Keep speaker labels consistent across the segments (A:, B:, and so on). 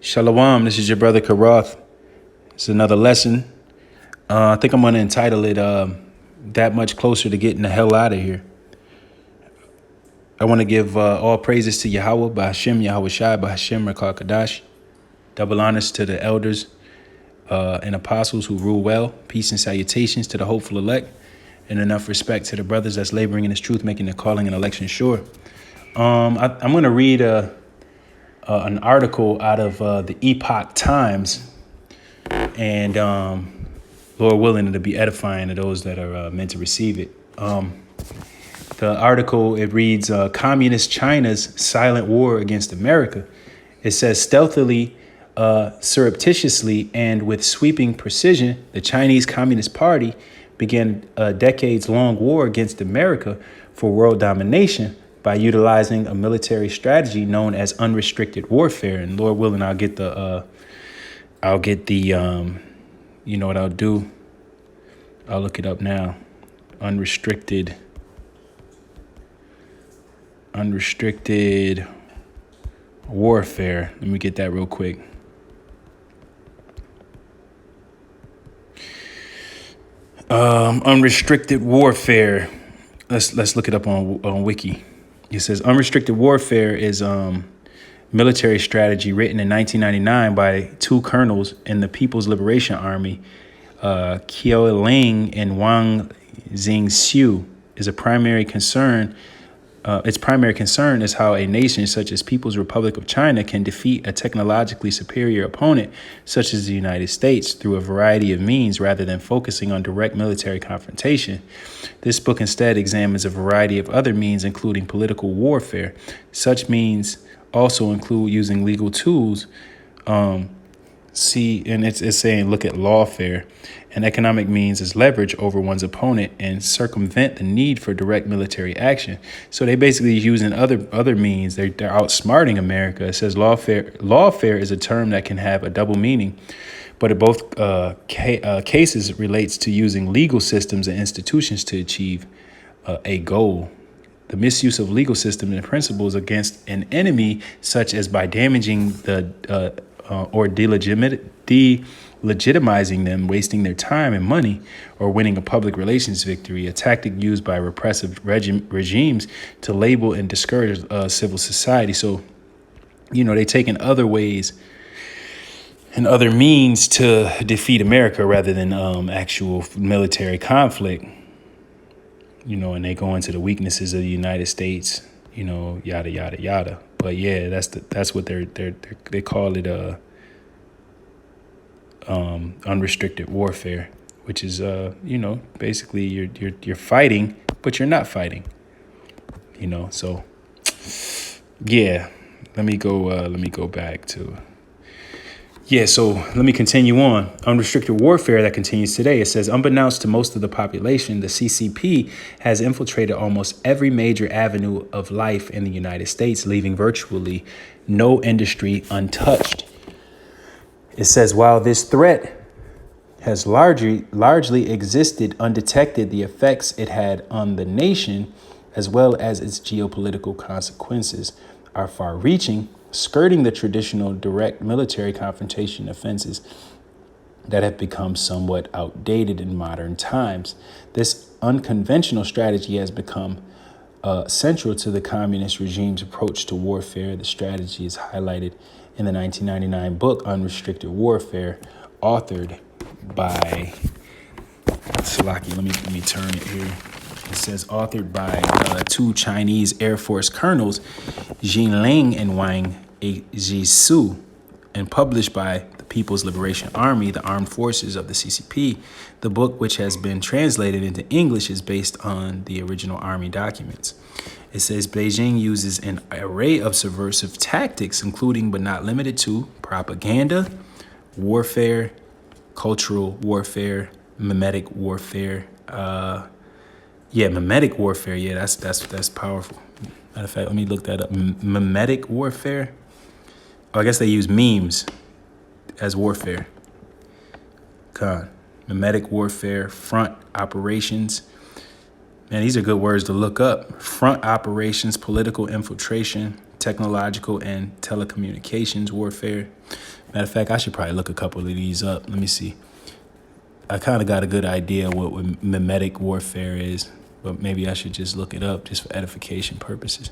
A: Shalom, this is your brother Karoth. It's another lesson. I think I'm going to entitle it That Much Closer to Getting the Hell Out of Here. I want to give all praises to Yahweh, Bahashem, Yahweh Shai, Bahashem, Rakar Kadash. Double honors to the elders and apostles who rule well. Peace and salutations to the hopeful elect. And enough respect to the brothers that's laboring in this truth, making their calling and election sure. I'm going to read an article out of the Epoch Times, and Lord willing, it'll be edifying to those that are meant to receive it. The article, it reads, Communist China's silent war against America. It says, stealthily, surreptitiously, and with sweeping precision, the Chinese Communist Party began a decades-long war against America for world domination by utilizing a military strategy known as unrestricted warfare. And Lord willing, I'll get the, you know what I'll do? I'll look it up now. Unrestricted warfare. Let me get that real quick. Unrestricted warfare. Let's look it up on Wiki. It says unrestricted warfare is military strategy written in 1999 by two colonels in the People's Liberation Army, Qiao Ling and Wang Xingxiu. Is a primary concern. Its primary concern is how a nation such as People's Republic of China can defeat a technologically superior opponent such as the United States through a variety of means rather than focusing on direct military confrontation. This book instead examines a variety of other means, including political warfare. Such means also include using legal tools. It's saying look at lawfare. And economic means is leverage over one's opponent and circumvent the need for direct military action. So they basically using other means. They're outsmarting America. It says lawfare is a term that can have a double meaning, but in both cases relates to using legal systems and institutions to achieve a goal. The misuse of legal systems and principles against an enemy, such as by damaging or delegitimizing them, wasting their time and money, or winning a public relations victory, a tactic used by repressive regimes to label and discourage civil society. So, they take in other ways and other means to defeat America rather than actual military conflict. And they go into the weaknesses of the United States, yada yada yada. But yeah, that's what they call it. Unrestricted warfare, which is basically you're fighting, but you're not fighting. So yeah, let me go back to. So let me continue on. Unrestricted warfare that continues today. It says, unbeknownst to most of the population, the CCP has infiltrated almost every major avenue of life in the United States, leaving virtually no industry untouched. It says, while this threat has largely existed undetected, the effects it had on the nation, as well as its geopolitical consequences, are far-reaching, skirting the traditional direct military confrontation offenses that have become somewhat outdated in modern times. This unconventional strategy has become central to the communist regime's approach to warfare. The strategy is highlighted in the 1999 book, Unrestricted Warfare, authored by, let me turn it here. It says authored by two Chinese Air Force colonels, Jin Ling and Wang Zhisu, and published by the People's Liberation Army, the armed forces of the CCP. The book, which has been translated into English, is based on the original Army documents. It says Beijing uses an array of subversive tactics, including but not limited to propaganda, warfare, cultural warfare, mimetic warfare. Mimetic warfare. Yeah, that's powerful. Matter of fact, let me look that up. Mimetic warfare. I guess they use memes as warfare. Mimetic warfare, front operations. Man, these are good words to look up. Front operations, political infiltration, technological and telecommunications warfare, Matter of fact, I should probably look a couple of these up. Let me see. I kind of got a good idea what mimetic warfare is, but maybe I should just look it up just for edification purposes.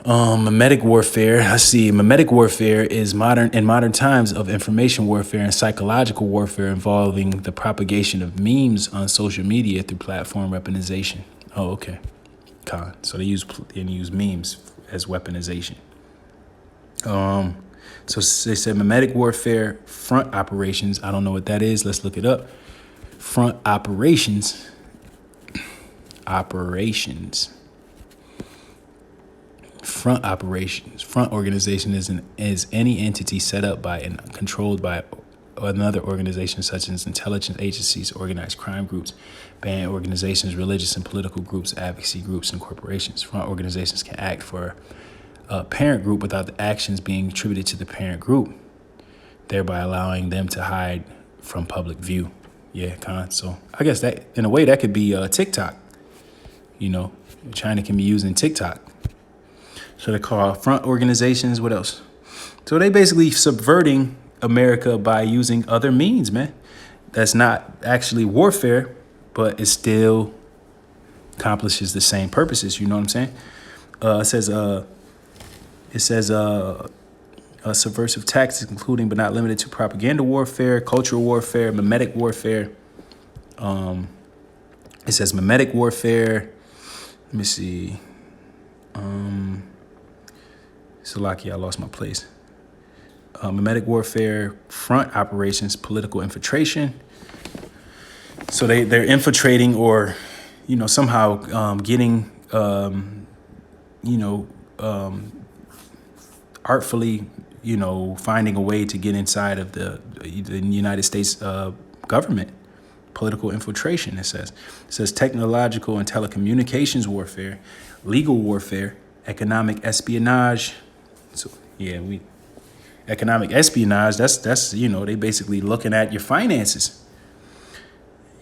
A: Mimetic warfare. I see. Mimetic warfare is modern times of information warfare and psychological warfare involving the propagation of memes on social media through platform weaponization. Oh, okay. So they use memes as weaponization. So they said mimetic warfare front operations. I don't know what that is. Let's look it up. Front operations. Front operations. Front organization is any entity set up by and controlled by another organization, such as intelligence agencies, organized crime groups, band organizations, religious and political groups, advocacy groups, and corporations. Front organizations can act for a parent group without the actions being attributed to the parent group, thereby allowing them to hide from public view. Yeah, so I guess that in a way that could be TikTok. China can be using TikTok. So they call front organizations. What else? So they basically subverting America by using other means, man. That's not actually warfare, but it still accomplishes the same purposes. You know what I'm saying? It says subversive tactics, including but not limited to propaganda warfare, cultural warfare, mimetic warfare. It says mimetic warfare. Let me see. Salaki, I lost my place. Mimetic warfare, front operations, political infiltration. So they're infiltrating or, somehow getting, artfully, finding a way to get inside of the United States government. Political infiltration, it says technological and telecommunications warfare, legal warfare, economic espionage. So economic espionage, that's they basically looking at your finances.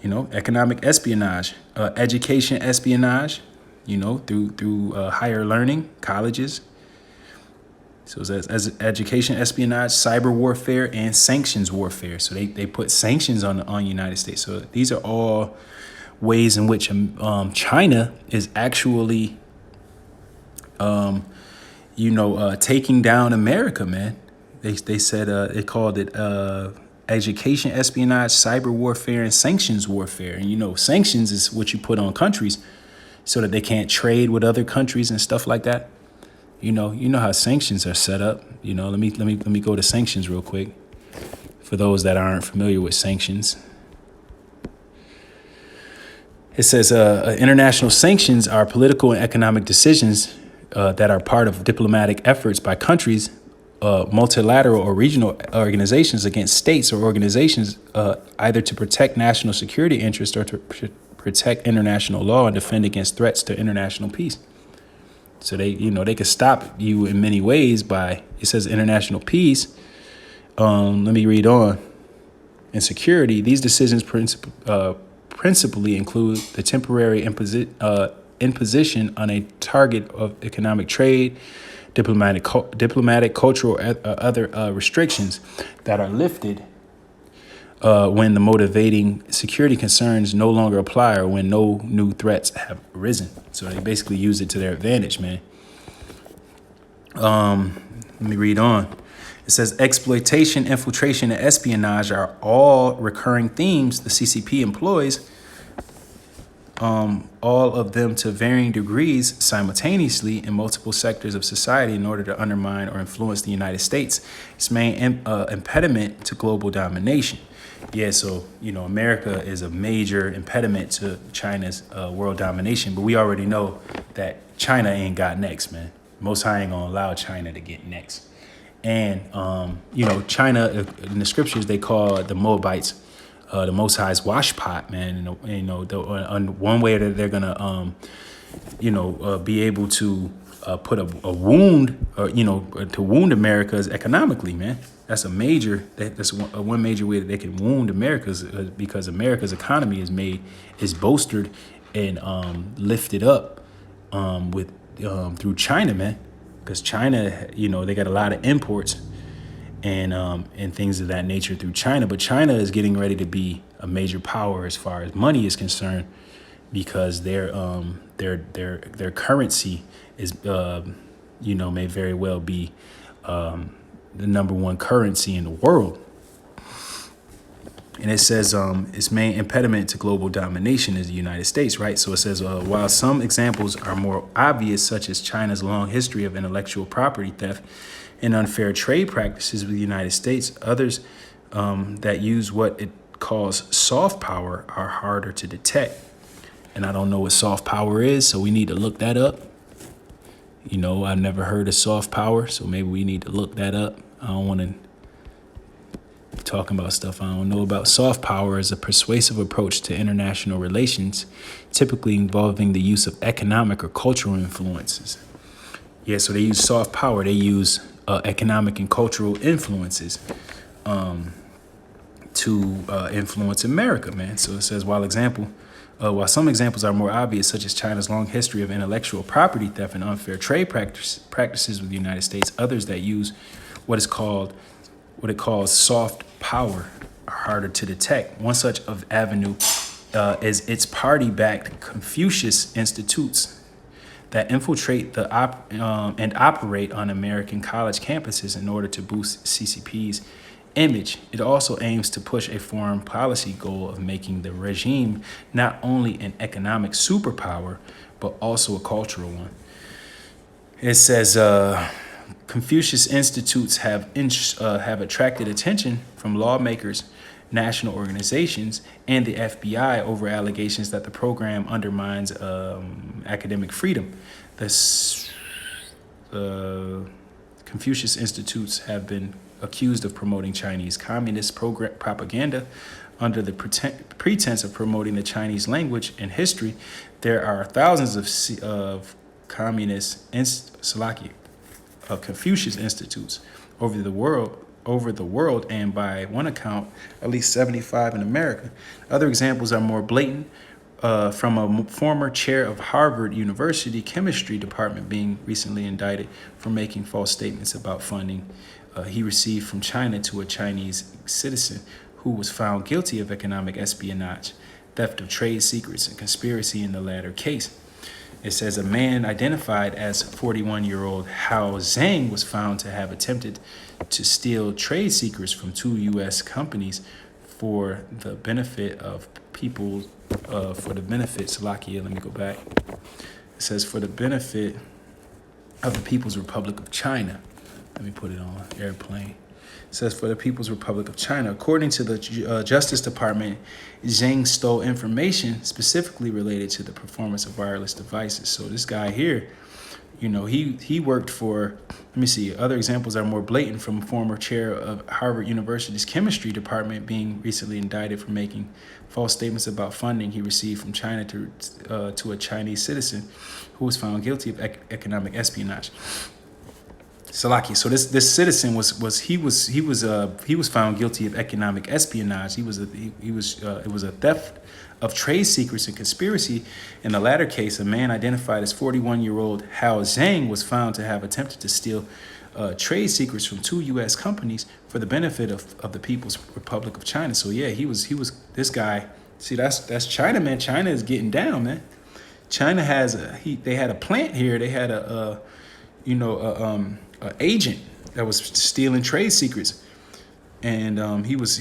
A: Economic espionage, education espionage, through higher learning, colleges. So as education espionage, cyber warfare, and sanctions warfare. So they put sanctions on the United States. So these are all ways in which China is actually taking down America, man. They said they called it education espionage, cyber warfare, and sanctions warfare. And sanctions is what you put on countries so that they can't trade with other countries and stuff like that. You know how sanctions are set up. Let me go to sanctions real quick for those that aren't familiar with sanctions. It says international sanctions are political and economic decisions that are part of diplomatic efforts by countries, multilateral or regional organizations against states or organizations, either to protect national security interests or to protect international law and defend against threats to international peace. So they could stop you in many ways by, it says international peace. Let me read on. In security, these decisions principally include the temporary imposition on a target of economic trade, diplomatic, cultural, other restrictions that are lifted when the motivating security concerns no longer apply or when no new threats have arisen. So they basically use it to their advantage, man. Let me read on. It says exploitation, infiltration, and espionage are all recurring themes the CCP employs, all of them to varying degrees simultaneously in multiple sectors of society in order to undermine or influence the United States, its main impediment to global domination. Yeah, so, America is a major impediment to China's world domination, but we already know that China ain't got next, man. Most High ain't gonna allow China to get next. And, China, in the scriptures, they call the Moabites the Most High's washpot, man. And, one way that they're gonna, be able to put a wound, or to wound America is economically, man. That's one major way that they can wound America, because America's economy is bolstered and lifted up through China, man. Because China, they got a lot of imports and things of that nature through China. But China is getting ready to be a major power as far as money is concerned, because their currency is may very well be the number one currency in the world. And it says its main impediment to global domination is the United States, right? So it says, while some examples are more obvious, such as China's long history of intellectual property theft and unfair trade practices with the United States, others that use what it calls soft power are harder to detect. And I don't know what soft power is, so we need to look that up. I've never heard of soft power, so maybe we need to look that up. I don't want to talking about stuff I don't know about. Soft power is a persuasive approach to international relations, typically involving the use of economic or cultural influences. Yeah, so they use soft power. They use economic and cultural influences to influence America, man. So it says, while some examples are more obvious, such as China's long history of intellectual property theft and unfair trade practices with the United States, others that use what it calls soft power are harder to detect. One such avenue is its party-backed Confucius institutes that infiltrate and operate on American college campuses in order to boost CCP's image. It also aims to push a foreign policy goal of making the regime not only an economic superpower, but also a cultural one. It says Confucius Institutes have attracted attention from lawmakers, national organizations, and the FBI over allegations that the program undermines academic freedom. The Confucius Institutes have been accused of promoting Chinese communist propaganda under the pretense of promoting the Chinese language and history. There are thousands of Confucius Institutes over the world, and by one account, at least 75 in America. Other examples are more blatant, from a former chair of Harvard University chemistry department being recently indicted for making false statements about funding he received from China to a Chinese citizen who was found guilty of economic espionage, theft of trade secrets, and conspiracy in the latter case. It says a man identified as 41-year-old Hao Zhang was found to have attempted to steal trade secrets from 2 U.S. companies for the benefit of people, Slovakia, let me go back. It says for the benefit of the People's Republic of China. Let me put it on airplane. It says for the People's Republic of China. According to the Justice Department, Zhang stole information specifically related to the performance of wireless devices. So this guy here, he worked for, other examples are more blatant, from former chair of Harvard University's chemistry department being recently indicted for making false statements about funding he received from China to a Chinese citizen who was found guilty of economic espionage. Slovakia. So this citizen was found guilty of economic espionage. It was a theft of trade secrets and conspiracy. In the latter case, a man identified as 41-year-old Hao Zhang was found to have attempted to steal trade secrets from 2 U.S. companies for the benefit of the People's Republic of China. So yeah, he was this guy. See, that's China, man. China is getting down, man. China has they had a plant here. They had a agent that was stealing trade secrets, and he was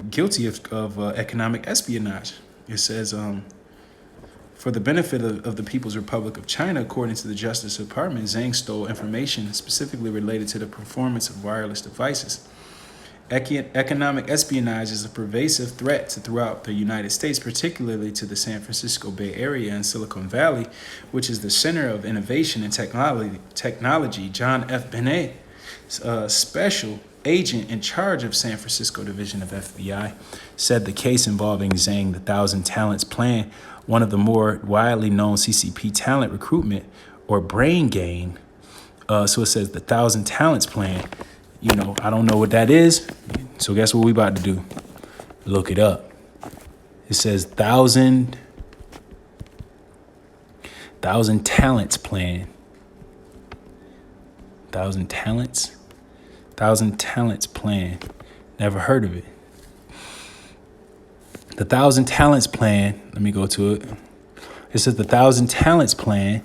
A: guilty of economic espionage. It says for the benefit of the People's Republic of China, according to the Justice Department, Zhang stole information specifically related to the performance of wireless devices. Economic espionage is a pervasive threat throughout the United States, particularly to the San Francisco Bay Area and Silicon Valley, which is the center of innovation and technology. John F. Benet, special agent in charge of San Francisco Division of FBI, said the case involving Zhang, the Thousand Talents Plan, one of the more widely known CCP talent recruitment or brain gain. So it says the Thousand Talents Plan. I don't know what that is. So guess what we about to do? Look it up. It says thousand talents plan. 1,000 talents. Thousand Talents Plan. Never heard of it. The Thousand Talents Plan. Let me go to it. It says the Thousand Talents Plan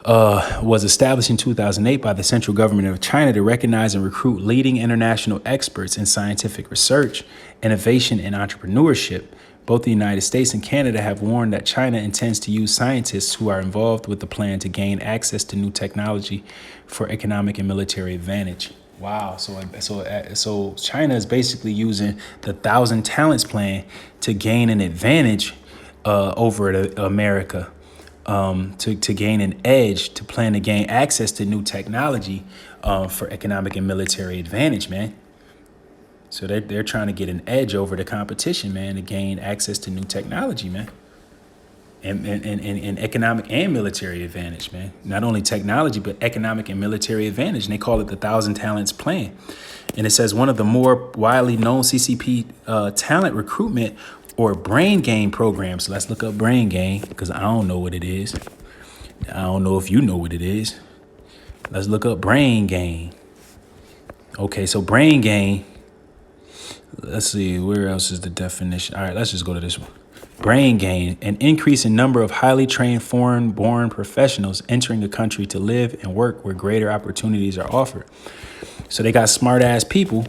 A: was established in 2008 by the central government of China to recognize and recruit leading international experts in scientific research, innovation, and entrepreneurship. Both the United States and Canada have warned that China intends to use scientists who are involved with the plan to gain access to new technology for economic and military advantage. Wow. So China is basically using the Thousand Talents Plan to gain an advantage over America. To gain an edge, to plan to gain access to new technology for economic and military advantage, man. So they're trying to get an edge over the competition, man, to gain access to new technology, man. And economic and military advantage, man. Not only technology, but economic and military advantage. And they call it the Thousand Talents Plan. And it says one of the more widely known CCP talent recruitment or brain gain programs. So let's look up brain gain because I don't know what it is. I don't know if you know what it is. Let's look up brain gain. Okay, so brain gain. Let's see, where else is the definition? All right, let's just go to this one. Brain gain, an increase in number of highly trained foreign-born professionals entering the country to live and work where greater opportunities are offered. So they got smart-ass people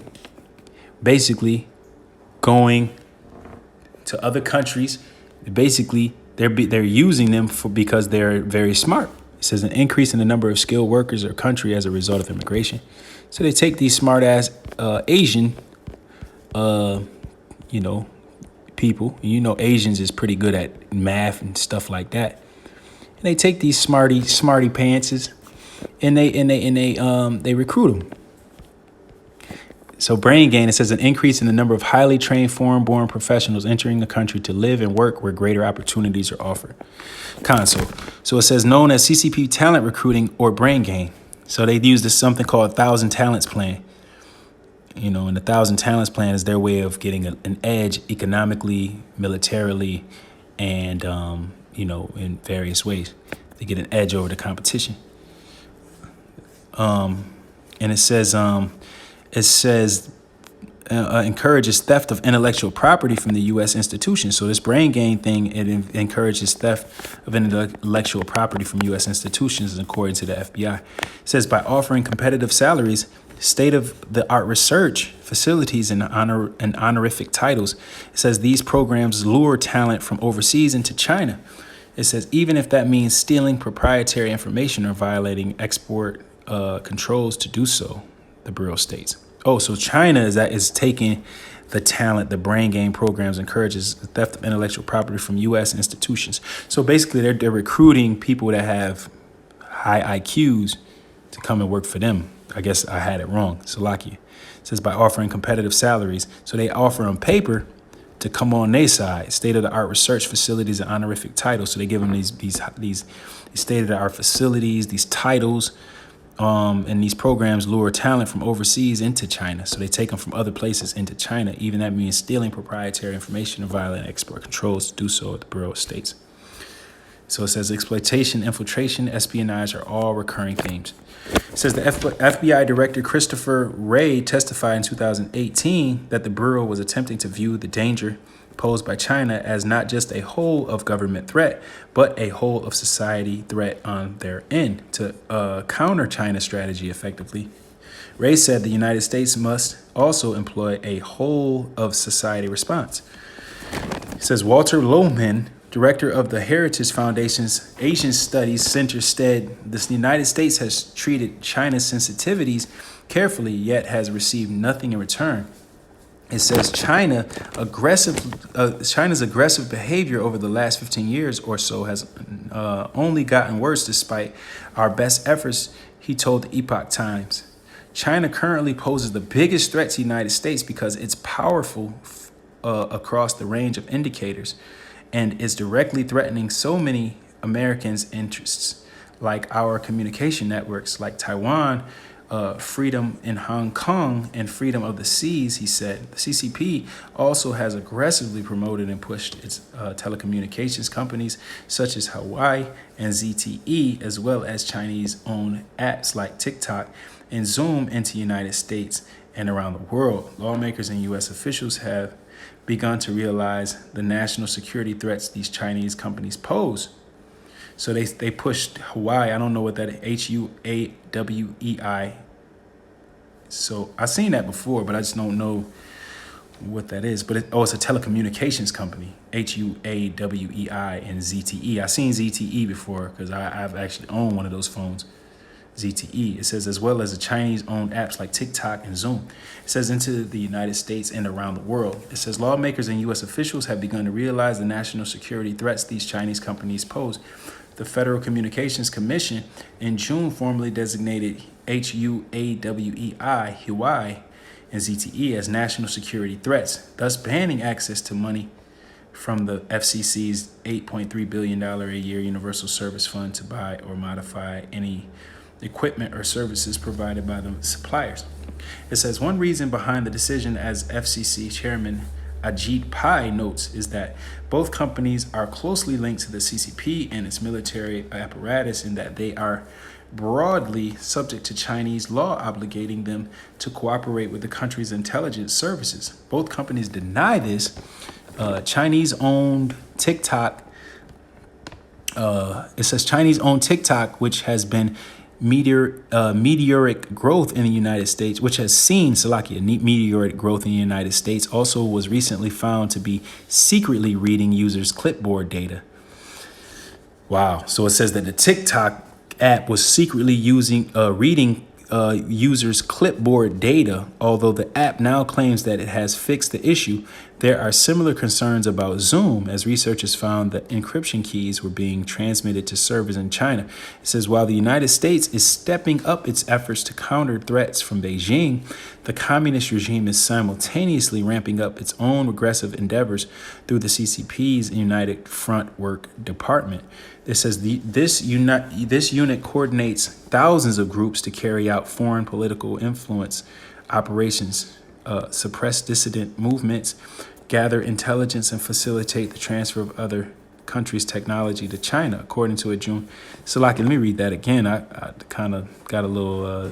A: basically going to other countries. Basically, they're using them because they're very smart. It says an increase in the number of skilled workers or country as a result of immigration. So they take these smart-ass Asian people. Asians is pretty good at math and stuff like that. And they take these smarty pantses, and they recruit them. So brain gain, it says an increase in the number of highly trained foreign-born professionals entering the country to live and work where greater opportunities are offered. Console. So it says known as CCP talent recruiting or brain gain. So they use something called Thousand Talents Plan. And the Thousand Talents Plan is their way of getting an edge economically, militarily, and, in various ways. They get an edge over the competition. And it says encourages theft of intellectual property from the U.S. institutions. So this brain gain thing, it encourages theft of intellectual property from U.S. institutions, according to the FBI. It says by offering competitive salaries, state-of-the-art research facilities, and honorific titles. It says these programs lure talent from overseas into China. It says even if that means stealing proprietary information or violating export controls to do so, the Bureau states. Oh, so China is taking the talent, the brain gain programs encourages the theft of intellectual property from U.S. institutions. So basically, they're recruiting people that have high IQs to come and work for them. I guess I had it wrong. Salakia. It says by offering competitive salaries. So they offer them paper to come on their side, state-of-the-art research facilities and honorific titles. So they give them these state-of-the-art facilities, these titles, and these programs lure talent from overseas into China. So they take them from other places into China. Even that means stealing proprietary information and violating export controls to do so, at the Bureau states. So it says exploitation, infiltration, espionage are all recurring themes. It says the FBI Director Christopher Wray testified in 2018 that the Bureau was attempting to view the danger posed by China as not just a whole of government threat, but a whole of society threat on their end to counter China's strategy effectively. Wray said the United States must also employ a whole of society response. It says Walter Lohman, director of the Heritage Foundation's Asian Studies Center, said the United States has treated China's sensitivities carefully, yet has received nothing in return. It says China's aggressive behavior over the last 15 years or so has only gotten worse despite our best efforts, he told the Epoch Times. China currently poses the biggest threat to the United States because it's powerful across the range of indicators and is directly threatening so many Americans' interests, like our communication networks, like Taiwan, freedom in Hong Kong, and freedom of the seas, he said. The CCP also has aggressively promoted and pushed its telecommunications companies such as Huawei and ZTE, as well as Chinese-owned apps like TikTok and Zoom into the United States and around the world. Lawmakers and U.S. officials have begun to realize the national security threats these Chinese companies pose. So they pushed Huawei. I don't know what that is. Huawei. So I've seen that before, but I just don't know what that is. But it's a telecommunications company. Huawei and ZTE. I've seen ZTE before because I've actually owned one of those phones. ZTE. It says, as well as the Chinese-owned apps like TikTok and Zoom. It says, into the United States and around the world. It says, lawmakers and U.S. officials have begun to realize the national security threats these Chinese companies pose. The Federal Communications Commission in June formally designated Huawei, and ZTE as national security threats, thus banning access to money from the FCC's $8.3 billion a year Universal Service Fund to buy or modify any equipment or services provided by the suppliers. It says one reason behind the decision, as FCC Chairman Ajit Pai notes, is that both companies are closely linked to the CCP and its military apparatus, in that they are broadly subject to Chinese law obligating them to cooperate with the country's intelligence services. Both companies deny this. Chinese-owned TikTok, it says Chinese-owned TikTok, which has been meteoric growth in the United States, which has seen meteoric growth in the United States, also was recently found to be secretly reading users' clipboard data. Wow. So it says that the TikTok app was secretly reading users' clipboard data. Although the app now claims that it has fixed the issue, there are similar concerns about Zoom, as researchers found that encryption keys were being transmitted to servers in China. It says, while the United States is stepping up its efforts to counter threats from Beijing, the communist regime is simultaneously ramping up its own regressive endeavors through the CCP's United Front Work Department. It says this unit coordinates thousands of groups to carry out foreign political influence operations, suppress dissident movements, gather intelligence, and facilitate the transfer of other countries' technology to China, according to a June. So, let me read that again. I kind of got a little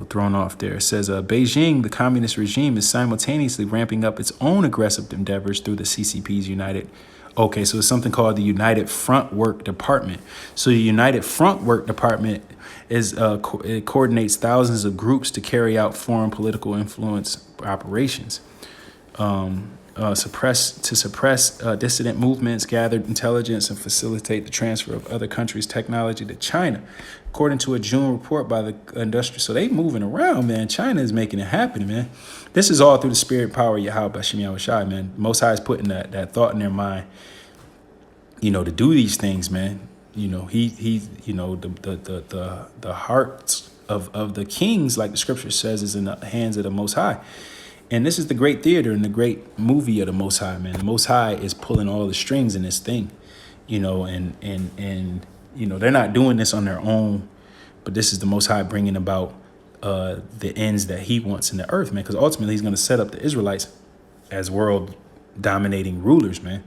A: thrown off there. It says, Beijing, the communist regime, is simultaneously ramping up its own aggressive endeavors through the CCP's Okay, so it's something called the United Front Work Department. So the United Front Work Department is it coordinates thousands of groups to carry out foreign political influence operations, suppress dissident movements, gather intelligence, and facilitate the transfer of other countries' technology to China, according to a June report by the industry. So they moving around, man. China is making it happen, man. This is all through the spirit power of Yahweh B'Shem Yahushai, man. Most High is putting that thought in their mind, to do these things, man. He the hearts of the kings, like the scripture says, is in the hands of the Most High. And this is the great theater and the great movie of the Most High, man. The Most High is pulling all the strings in this thing, and they're not doing this on their own, but this is the Most High bringing about the ends that he wants in the earth, man, because ultimately he's going to set up the Israelites as world dominating rulers, man.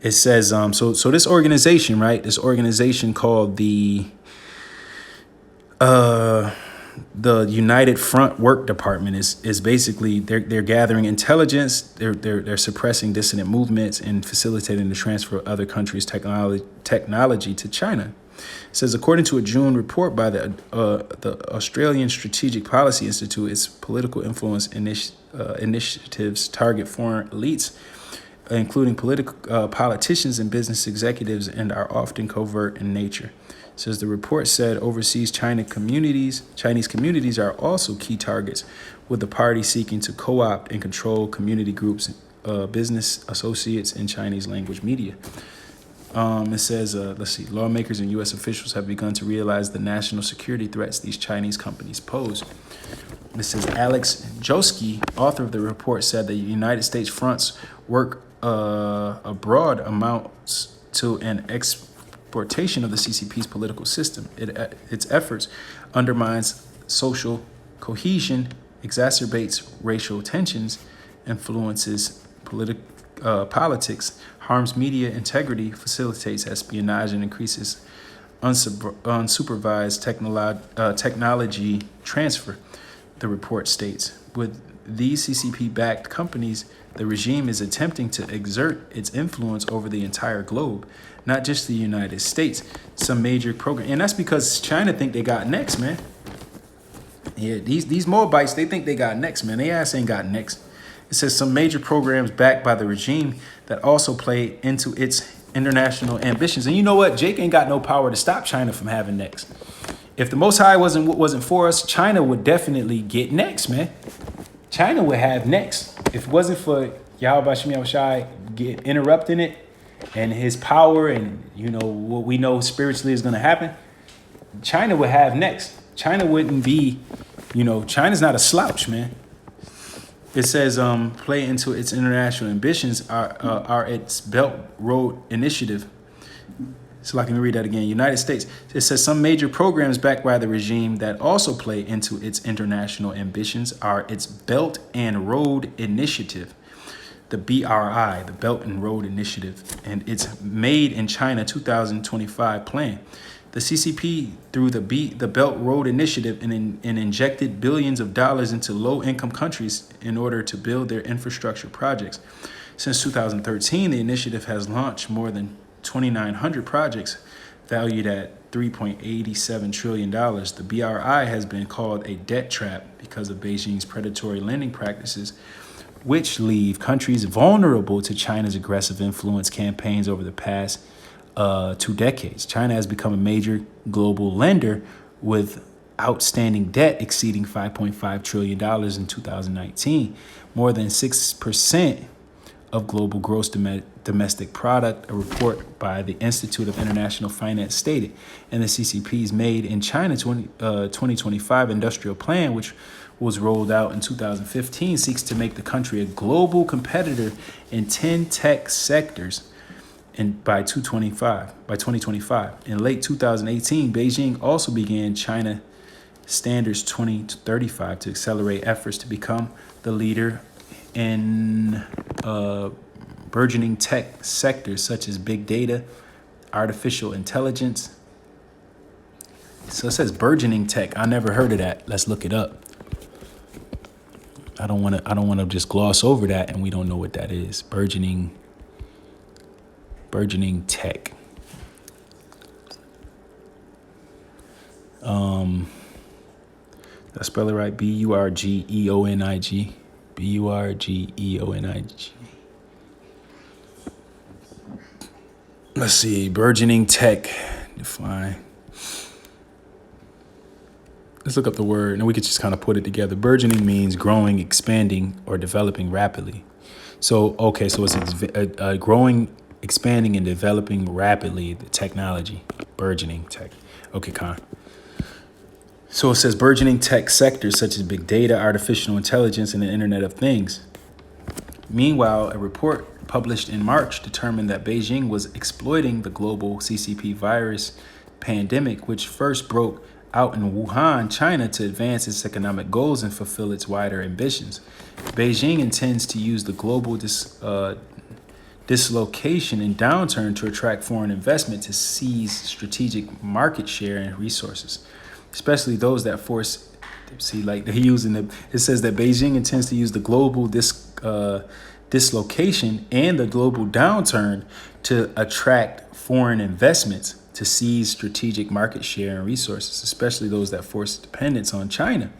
A: It says, so this organization, right, this organization called the United Front Work Department is basically they're gathering intelligence, they're suppressing dissident movements, and facilitating the transfer of other countries' technology to China. It says, according to a June report by the Australian Strategic Policy Institute, its political influence initiatives target foreign elites, including politicians and business executives, and are often covert in nature. It says the report said overseas Chinese communities are also key targets, with the party seeking to co-opt and control community groups, business associates, and Chinese language media. It says, lawmakers and U.S. officials have begun to realize the national security threats these Chinese companies pose. It says Alex Joski, author of the report, said the United States front's work abroad amounts to an exportation of the CCP's political system. Its efforts undermines social cohesion, exacerbates racial tensions, influences politics, harms media integrity, facilitates espionage, and increases unsupervised technology transfer, the report states. With these CCP-backed companies, the regime is attempting to exert its influence over the entire globe, not just the United States. Some major program, and that's because China think they got next, man. Yeah, these Moabites, they think they got next, man. They ass ain't got next. It says some major programs backed by the regime that also play into its international ambitions. And you know what? Jake ain't got no power to stop China from having next. If the Most High wasn't for us, China would definitely get next, man. China would have next. If it wasn't for Yahweh Shem Yahushai interrupting it and his power and, you know, what we know spiritually is going to happen, China would have next. China wouldn't be, you know, China's not a slouch, man. It says play into its international ambitions are its Belt Road Initiative. So I can read that again. United States. It says some major programs backed by the regime that also play into its international ambitions are its Belt and Road Initiative, the BRI, the Belt and Road Initiative, and its Made in China 2025 plan. The CCP, through the Belt Road Initiative, and injected billions of dollars into low-income countries in order to build their infrastructure projects. Since 2013, the initiative has launched more than 2,900 projects valued at $3.87 trillion. The BRI has been called a debt trap because of Beijing's predatory lending practices, which leave countries vulnerable to China's aggressive influence campaigns over the past 2 decades. China has become a major global lender with outstanding debt exceeding $5.5 trillion in 2019, more than 6% of global gross domestic product, a report by the Institute of International Finance stated. And the CCP's Made in China 2025 industrial plan, which was rolled out in 2015, seeks to make the country a global competitor in 10 tech sectors by 2025. In late 2018, Beijing also began China Standards 2035 to accelerate efforts to become the leader in burgeoning tech sectors such as big data, artificial intelligence. So it says burgeoning tech. I never heard of that. Let's look it up. I don't want to just gloss over that and we don't know what that is. Burgeoning tech. Did I spell it right? Burgeonig. Burgeonig. Let's see. Burgeoning tech. Define. Let's look up the word and we could just kind of put it together. Burgeoning means growing, expanding, or developing rapidly. So it's a growing, expanding, and developing rapidly, the technology. Burgeoning tech. Okay, Con. So it says burgeoning tech sectors such as big data, artificial intelligence, and the Internet of Things. Meanwhile, a report published in March determined that Beijing was exploiting the global CCP virus pandemic, which first broke out in Wuhan, China, to advance its economic goals and fulfill its wider ambitions. Beijing intends to use the global dislocation and downturn to attract foreign investment to seize strategic market share and resources, especially those that force. See, like they're using it says that Beijing intends to use the global dislocation and the global downturn to attract foreign investments to seize strategic market share and resources, especially those that force dependence on China.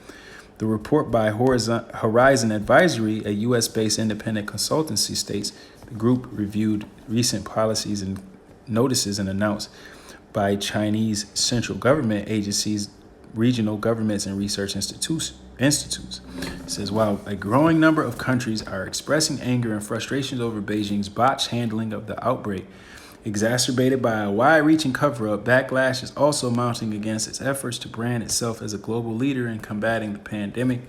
A: The report by Horizon Advisory, a U.S.-based independent consultancy, states the group reviewed recent policies and notices and announced by Chinese central government agencies, regional governments, and research institutes. It says, while a growing number of countries are expressing anger and frustrations over Beijing's botched handling of the outbreak, exacerbated by a wide-reaching cover-up, backlash is also mounting against its efforts to brand itself as a global leader in combating the pandemic.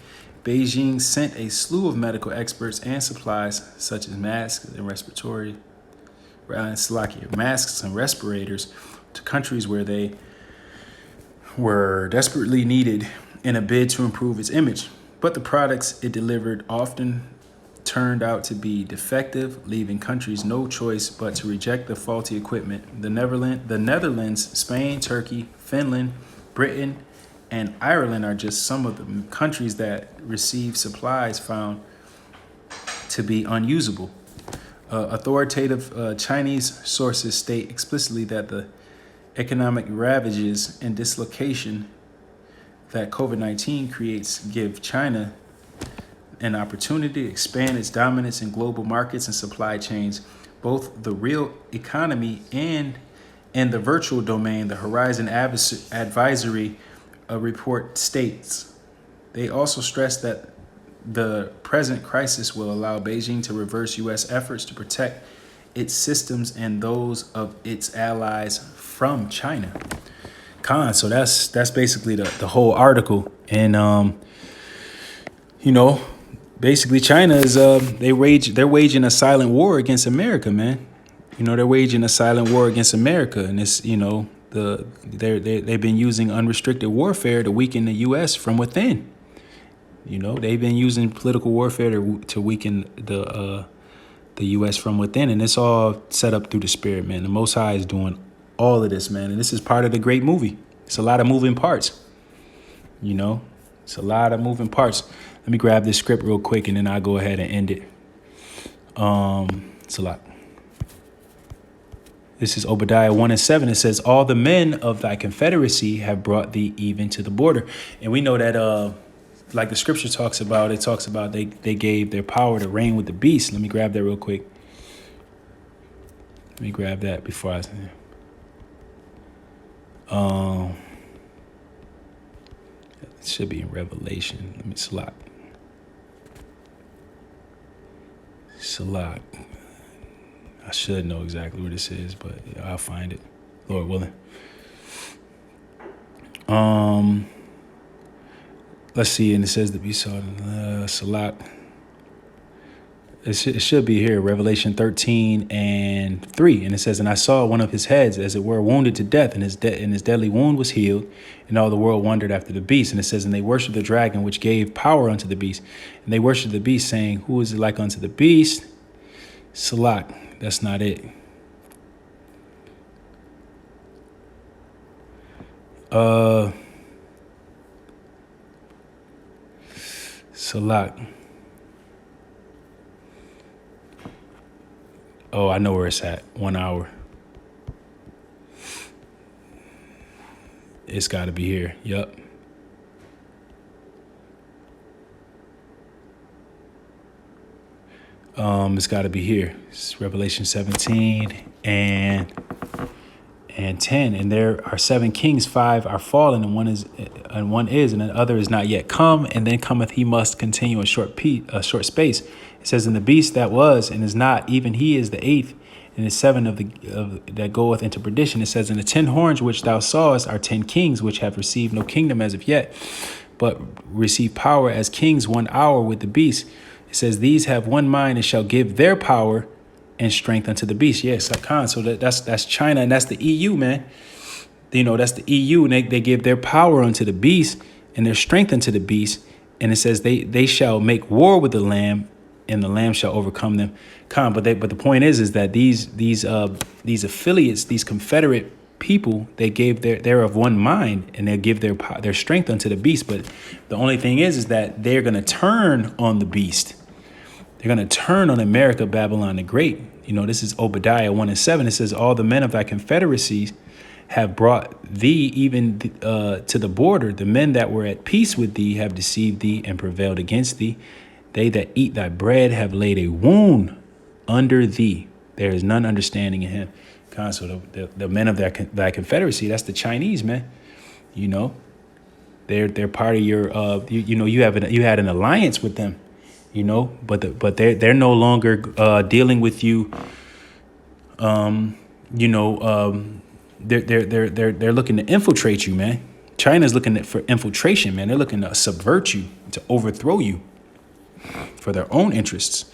A: Beijing sent a slew of medical experts and supplies, such as masks and respirators, to countries where they were desperately needed in a bid to improve its image. But the products it delivered often turned out to be defective, leaving countries no choice but to reject the faulty equipment. The Netherlands, Spain, Turkey, Finland, Britain, and Ireland are just some of the countries that received supplies found to be unusable. Authoritative Chinese sources state explicitly that the economic ravages and dislocation that COVID-19 creates give China an opportunity to expand its dominance in global markets and supply chains, both the real economy and in the virtual domain. The Horizon Advisory report states. They also stress that the present crisis will allow Beijing to reverse U.S. efforts to protect its systems and those of its allies from China. So that's basically the whole article. And basically China is they're waging a silent war against America, man. They're waging a silent war against America, and it's they've been using unrestricted warfare to weaken the U.S. from within. They've been using political warfare to weaken the U.S. from within, and it's all set up through the Spirit, man. The Most High is doing all of this, man, and this is part of the great movie. It's a lot of moving parts. It's a lot of moving parts. Let me grab this script real quick, and then I'll go ahead and end it. It's a lot. This is Obadiah 1:7. It says, all the men of thy confederacy have brought thee even to the border. And we know that, like the scripture talks about, they gave their power to reign with the beast. Let me grab that real quick. Let me grab that before I... it should be in Revelation. Let me Salak. I should know exactly what this is, but I'll find it, Lord willing. Let's see, and it says that we saw Salak. It should be here, Revelation 13:3, and it says, and I saw one of his heads, as it were, wounded to death, and his deadly wound was healed, and all the world wondered after the beast. And it says, and they worshipped the dragon, which gave power unto the beast, and they worshipped the beast, saying, who is like unto the beast? Salak. That's not it. Salak. Oh, I know where it's at. 1 hour. It's got to be here. Yep. It's got to be here. It's Revelation 17 and 10. And there are 7 kings, 5 are fallen, and one is, and the other is not yet come. And then cometh he must continue a short space. It says, and the beast that was and is not, even he is the 8th, and is 7 of that goeth into perdition. It says, and the 10 horns which thou sawest are 10 kings, which have received no kingdom as of yet, but receive power as kings 1 hour with the beast. It says, these have one mind and shall give their power and strength unto the beast. Yes, Khan. So that's China, and that's the EU, man. That's the EU, and they give their power unto the beast and their strength unto the beast. And it says they shall make war with the Lamb, and the Lamb shall overcome them. Khan. But the point is that these affiliates, these Confederate people, they gave they're of one mind, and they give their strength unto the beast. But the only thing is that they're going to turn on the beast. They're going to turn on America, Babylon the Great. This is Obadiah 1:7. It says, all the men of thy confederacies have brought thee even to the border. The men that were at peace with thee have deceived thee and prevailed against thee. They that eat thy bread have laid a wound under thee. There is none understanding in him. So the men of thy confederacy, that's the Chinese, man. They're part of your. You had an alliance with them. But they're no longer dealing with you. They're looking to infiltrate you, man. China's looking for infiltration, man. They're looking to subvert you, to overthrow you for their own interests.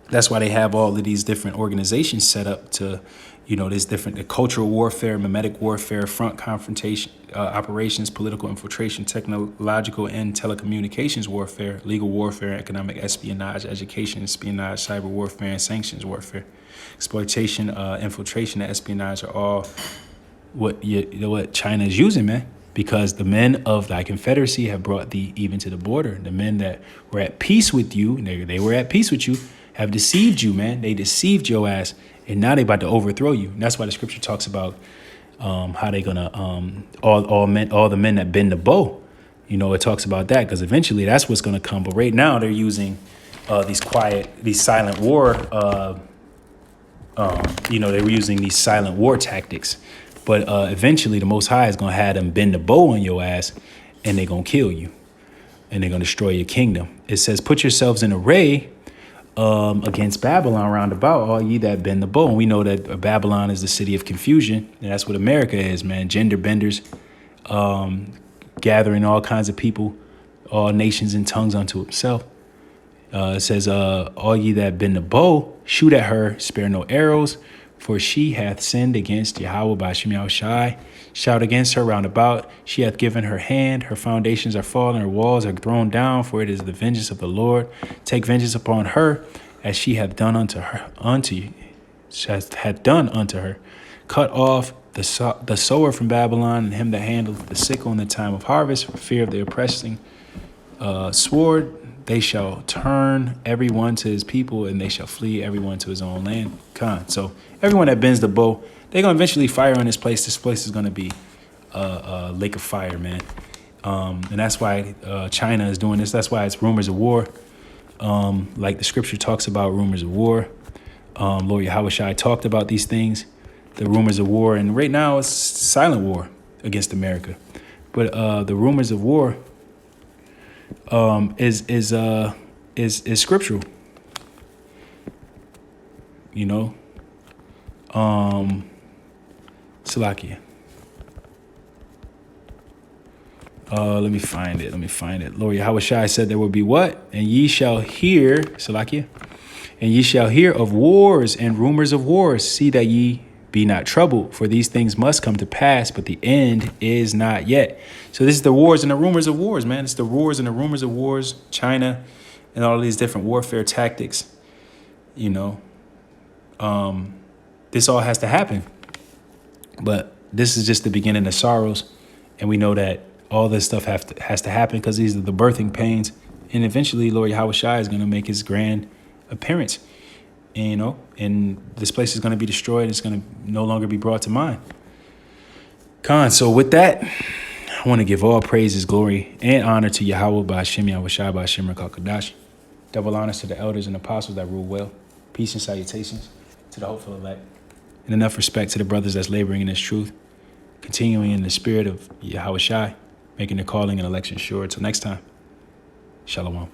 A: That's why they have all of these different organizations set up to, There's different the cultural warfare, mimetic warfare, front confrontation, operations, political infiltration, technological and telecommunications warfare, legal warfare, economic espionage, education espionage, cyber warfare, and sanctions warfare. Exploitation, infiltration, and espionage are all what China is using, man. Because the men of thy confederacy have brought thee even to the border. The men that were at peace with you, they were at peace with you, have deceived you, man. They deceived your ass, and now they about to overthrow you. And that's why the scripture talks about how they gonna all the men that bend the bow. It talks about that because eventually that's what's gonna come. But right now they're using these silent war. They were using these silent war tactics. But eventually the Most High is going to have them bend the bow on your ass, and they're going to kill you, and they're going to destroy your kingdom. It says, put yourselves in array against Babylon round about, all ye that bend the bow. And we know that Babylon is the city of confusion, and that's what America is, man. Gender benders, gathering all kinds of people, all nations and tongues unto himself. It says, all ye that bend the bow, shoot at her, spare no arrows, for she hath sinned against Yahweh by Shem Yahushai. Shout against her round about. She hath given her hand. Her foundations are fallen. Her walls are thrown down. For it is the vengeance of the Lord. Take vengeance upon her, as she hath done unto her. Cut off the sower from Babylon, and him that handleth the sickle in the time of harvest, for fear of the oppressing sword. They shall turn everyone to his people, and they shall flee everyone to his own land. So everyone that bends the bow, they're going to eventually fire on this place. This place is going to be a lake of fire, man. And that's why China is doing this. That's why it's rumors of war. Like the scripture talks about rumors of war. Lord Yahushua talked about these things, the rumors of war. And right now it's silent war against America. But the rumors of war is scriptural, Salakia. Let me find it. Lord Yahushua said there will be what? And ye shall hear, Salakia, and ye shall hear of wars and rumors of wars. See that ye be not troubled, for these things must come to pass, but the end is not yet. So this is the wars and the rumors of wars, man. It's the wars and the rumors of wars, China, and all these different warfare tactics. This all has to happen. But this is just the beginning of sorrows, and we know that all this stuff has to happen because these are the birthing pains, and eventually Lord Yahushua is going to make his grand appearance. And this place is going to be destroyed. It's going to no longer be brought to mind. So with that, I want to give all praises, glory, and honor to Yahweh by Hashem Yahushua by Hashem Rakakadash. Double honors to the elders and apostles that rule well. Peace and salutations to the hopeful elect. And enough respect to the brothers that's laboring in this truth, continuing in the spirit of Yahushua, making the calling and election sure. Until next time, Shalom.